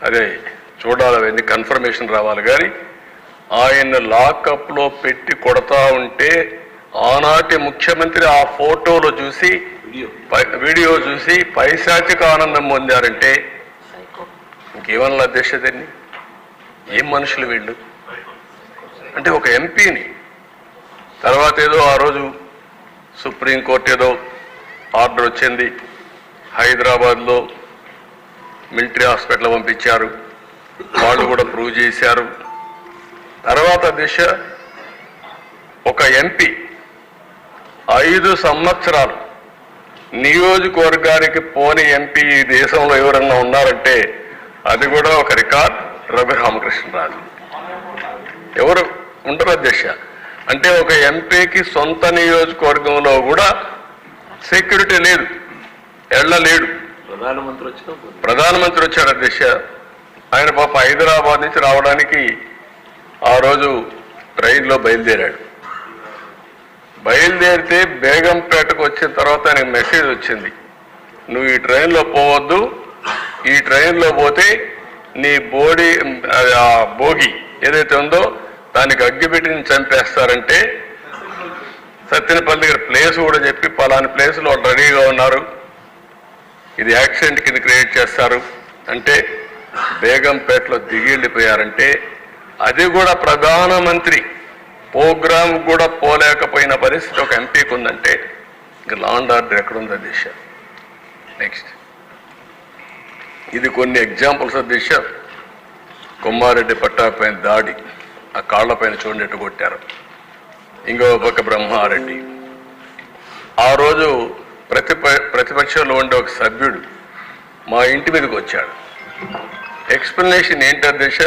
అదే చూడాలి, అవన్నీ కన్ఫర్మేషన్ రావాలి. కానీ ఆయన లాకప్లో పెట్టి కొడతా ఉంటే ఆనాటి ముఖ్యమంత్రి ఆ ఫోటోలో చూసి, వీడియో చూసి పైశాచిక ఆనందం పొందారంటే ఇంకేమన్నా అధ్యక్షతని, ఏం మనుషులు వీళ్ళు? అంటే ఒక ఎంపీని తర్వాత ఏదో ఆ రోజు సుప్రీంకోర్టు ఏదో ఆర్డర్ వచ్చింది, హైదరాబాద్లో మిలిటరీ హాస్పిటల్ పంపించారు, వాళ్ళు కూడా ప్రూవ్ చేశారు. తర్వాత దిశ ఒక ఎంపీ 5 సంవత్సరాలు నియోజకవర్గానికి పోని ఎంపీ ఈ దేశంలో ఎవరన్నా ఉన్నారంటే అది కూడా ఒక రికార్డ్, రఘు రామకృష్ణరాజు. ఎవరు ఉండరు అధ్యక్ష. అంటే ఒక ఎంపీకి సొంత నియోజకవర్గంలో కూడా సెక్యూరిటీ లేదు, వెళ్ళలేడు. ప్రధానమంత్రి వచ్చాడు అధ్యక్ష. ఆయన పాప హైదరాబాద్ నుంచి రావడానికి ఆ రోజు ట్రైన్లో బయలుదేరాడు. బయలుదేరితే బేగంపేటకు వచ్చిన తర్వాత ఆయనకు మెసేజ్ వచ్చింది, నువ్వు ఈ ట్రైన్లో పోవద్దు, ఈ ట్రైన్లో పోతే నీ భోగి ఏదైతే ఉందో దానికి అగ్గిపెట్టి చంపేస్తారంటే సత్యనపల్లి దగ్గర ప్లేస్ కూడా చెప్పి పలాని ప్లేస్లో రెడీగా ఉన్నారు, ఇది యాక్సిడెంట్ కింద క్రియేట్ చేస్తారు అంటే బేగంపేటలో దిగి వెళ్ళిపోయారంటే అది కూడా ప్రధానమంత్రి ప్రోగ్రామ్ కూడా పోలేకపోయిన పరిస్థితి ఒక ఎంపీకి ఉందంటే ఇంకా లా అండ్ ఆర్డర్ ఎక్కడుంది అధ్యక్ష? నెక్స్ట్ ఇది కొన్ని ఎగ్జాంపుల్స్ అధ్యక్ష. కొమ్మారెడ్డి పట్టాపైన దాడి, ఆ కాళ్లపైన చూడనట్టు కొట్టారు. ఇంకో పక్క బ్రహ్మారెడ్డి, ఆ రోజు ప్రతిపక్షంలో ఉండే ఒక సభ్యుడు మా ఇంటి మీదకి వచ్చాడు. ఎక్స్ప్లెనేషన్ ఏంటి అధ్యక్ష?